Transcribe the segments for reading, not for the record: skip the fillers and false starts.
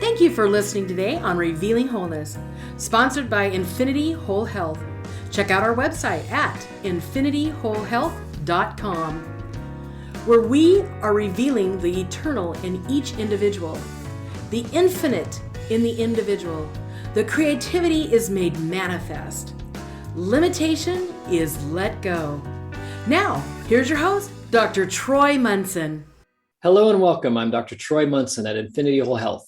Thank you for listening today on Revealing Wholeness, sponsored by Infinity Whole Health. Check out our website at infinityWholeHealth.com, where we are revealing the eternal in each individual, the infinite in the individual. The creativity is made manifest. Limitation is let go. Now, here's your host, Dr. Troy Munson. Hello and welcome. I'm Dr. Troy Munson at Infinity Whole Health.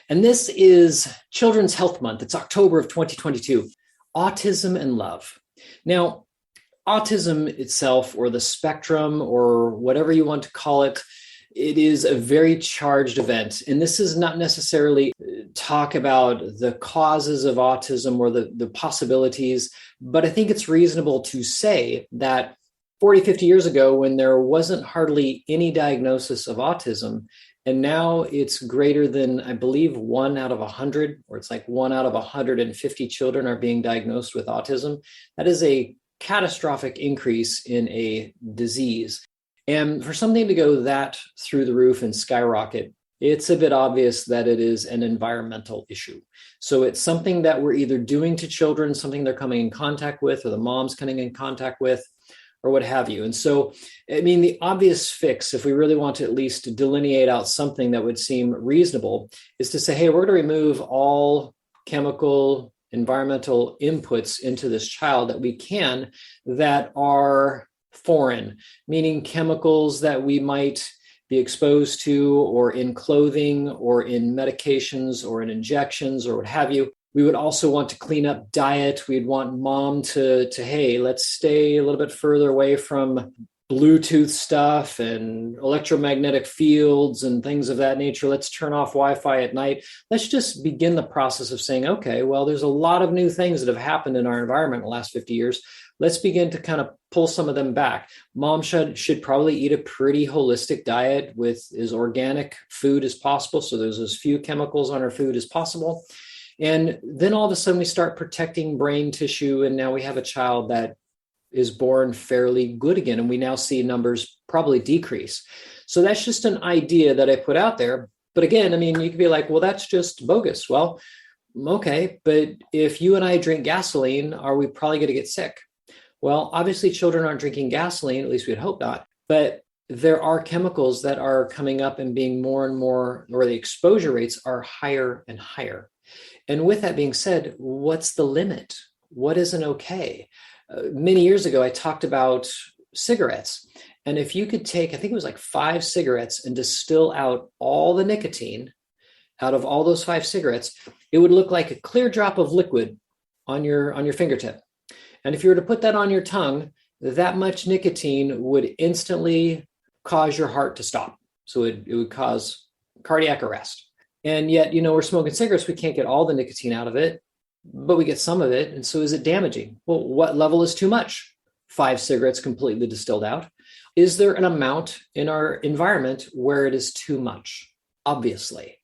And this is Children's Health Month. It's October of 2022. Autism and love. Now, autism itself, or the spectrum, or whatever you want to call it, it is a very charged event. And this is not necessarily talk about the causes of autism or the possibilities, but I think it's reasonable to say that 40, 50 years ago, when there wasn't hardly any diagnosis of autism, and now it's greater than, I believe, 1 out of 100, or it's like 1 out of 150 children are being diagnosed with autism. That is a catastrophic increase in a disease. And for something to go that through the roof and skyrocket, it's a bit obvious that it is an environmental issue. So it's something that we're either doing to children, something they're coming in contact with, or the mom's coming in contact with, or what have you. And so, I mean, the obvious fix, if we really want to at least delineate out something that would seem reasonable, is to say, hey, we're going to remove all chemical, environmental inputs into this child that we can that are foreign, meaning chemicals that we might be exposed to, or in clothing, or in medications, or in injections, or what have you. We would also want to clean up diet. We'd want mom to hey, let's stay a little bit further away from Bluetooth stuff and electromagnetic fields and things of that nature. Let's turn off Wi-Fi at night. Let's just begin the process of saying, okay, well, there's a lot of new things that have happened in our environment in the last 50 years. Let's begin to kind of pull some of them back. Mom should probably eat a pretty holistic diet with as organic food as possible. So there's as few chemicals on her food as possible. And then all of a sudden we start protecting brain tissue, and now we have a child that is born fairly good again. And we now see numbers probably decrease. So that's just an idea that I put out there. But again, I mean, you could be like, well, that's just bogus. Well, okay, but if you and I drink gasoline, are we probably going to get sick? Well, obviously children aren't drinking gasoline, at least we'd hope not. But there are chemicals that are coming up and being more and more, or the exposure rates are higher and higher. And with that being said, what's the limit? What isn't okay? Many years ago, I talked about cigarettes. And if you could take, I think it was like 5 cigarettes and distill out all the nicotine out of all those 5 cigarettes, it would look like a clear drop of liquid on your fingertip. And if you were to put that on your tongue, that much nicotine would instantly cause your heart to stop. So it would cause cardiac arrest. And yet, we're smoking cigarettes. We can't get all the nicotine out of it, but we get some of it. And so is it damaging? Well, what level is too much? 5 cigarettes completely distilled out. Is there an amount in our environment where it is too much? Obviously.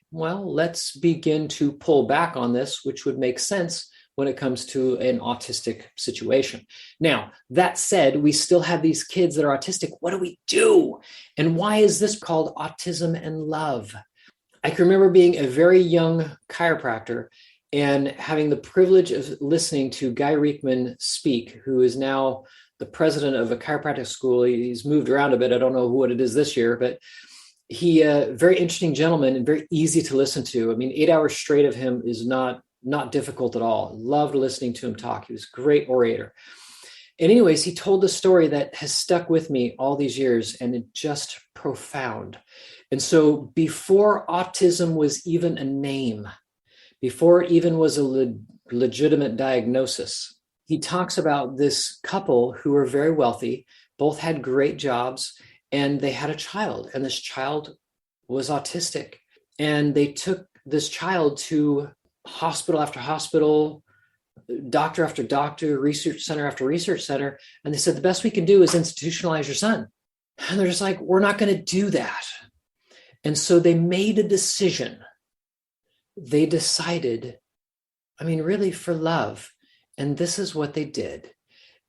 Well, let's begin to pull back on this, which would make sense when it comes to an autistic situation. Now, that said, we still have these kids that are autistic. What do we do? And why is this called autism and love? I can remember being a very young chiropractor and having the privilege of listening to Guy Riekman speak, who is now the president of a chiropractic school. He's moved around a bit. I don't know what it is this year, but he, very interesting gentleman and very easy to listen to. I mean, 8 hours straight of him is not difficult at all. Loved listening to him talk. He was a great orator. And anyways, he told the story that has stuck with me all these years, and it's just profound. And so before autism was even a name, before it even was a legitimate diagnosis, he talks about this couple who were very wealthy, both had great jobs, and they had a child, and this child was autistic. And they took this child to hospital after hospital, doctor after doctor, research center after research center. And they said, the best we can do is institutionalize your son. And they're just like, we're not going to do that. And so they made a decision. They decided, really for love. And this is what they did.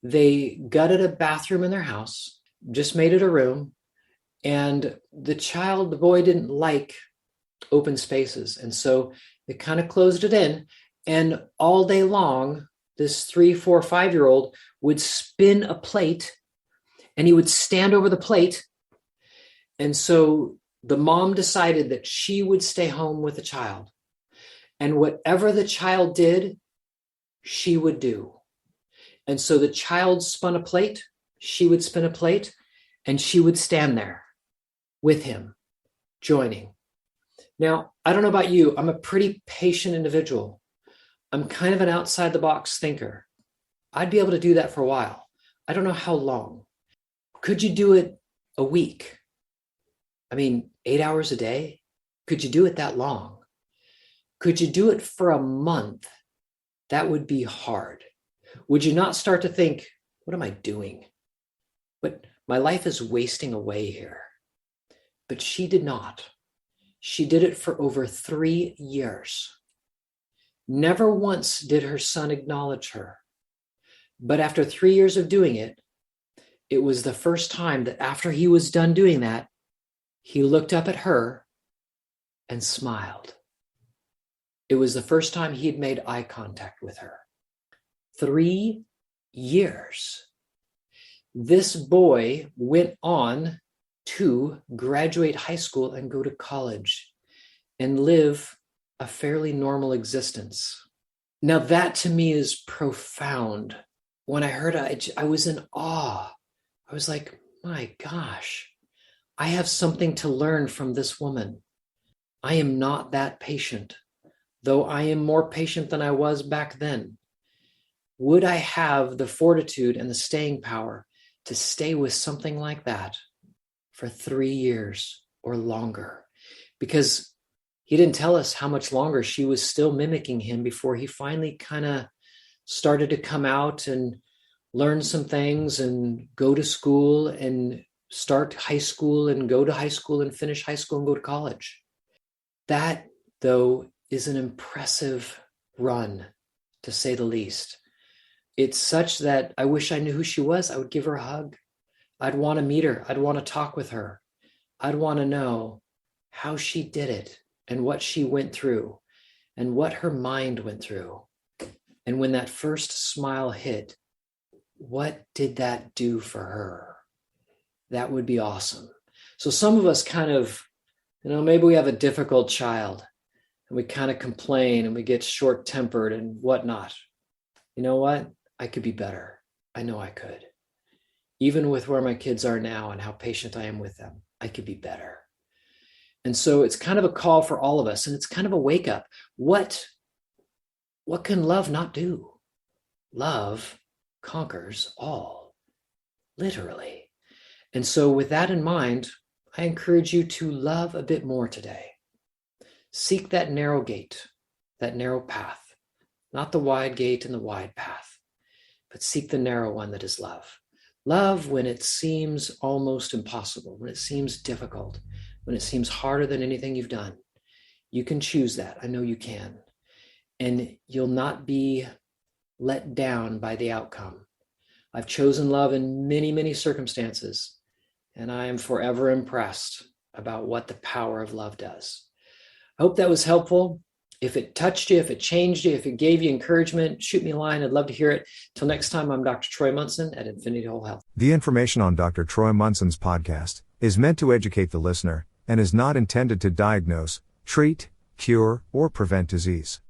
They gutted a bathroom in their house, just made it a room. And the boy didn't like open spaces. And so it kind of closed it in. And all day long, this 3, 4, 5-year-old would spin a plate and he would stand over the plate. And so the mom decided that she would stay home with the child. And whatever the child did, she would do. And so the child spun a plate, she would spin a plate, and she would stand there with him, joining. Now, I don't know about you, I'm a pretty patient individual. I'm kind of an outside the box thinker. I'd be able to do that for a while. I don't know how long. Could you do it a week? 8 hours a day? Could you do it that long? Could you do it for a month? That would be hard. Would you not start to think, what am I doing? But my life is wasting away here. But she did not. She did it for over 3 years. Never once did her son acknowledge her. But after 3 years of doing it, it was the first time that after he was done doing that, he looked up at her and smiled. It was the first time he had made eye contact with her. 3 years. This boy went on to graduate high school and go to college and live a fairly normal existence. Now that to me is profound. When I heard it, I was in awe. I was like, my gosh, I have something to learn from this woman. I am not that patient, though I am more patient than I was back then. Would I have the fortitude and the staying power to stay with something like that for 3 years or longer? Because he didn't tell us how much longer she was still mimicking him before he finally kind of started to come out and learn some things and go to school and start high school and go to high school and finish high school and go to college. That, though, is an impressive run, to say the least. It's such that I wish I knew who she was. I would give her a hug. I'd want to meet her. I'd want to talk with her. I'd want to know how she did it and what she went through and what her mind went through. And when that first smile hit, what did that do for her? That would be awesome. So some of us kind of, maybe we have a difficult child and we kind of complain and we get short-tempered and whatnot. You know what? I could be better. I know I could. Even with where my kids are now and how patient I am with them, I could be better. And so it's kind of a call for all of us, and it's kind of a wake up. What can love not do? Love conquers all, literally. And so with that in mind, I encourage you to love a bit more today. Seek that narrow gate, that narrow path, not the wide gate and the wide path, but seek the narrow one that is love. Love when it seems almost impossible, when it seems difficult, when it seems harder than anything you've done. You can choose that. I know you can. And you'll not be let down by the outcome. I've chosen love in many, many circumstances, and I am forever impressed about what the power of love does. I hope that was helpful. If it touched you, if it changed you, if it gave you encouragement, shoot me a line. I'd love to hear it. Till next time, I'm Dr. Troy Munson at Infinity Whole Health. The information on Dr. Troy Munson's podcast is meant to educate the listener and is not intended to diagnose, treat, cure, or prevent disease.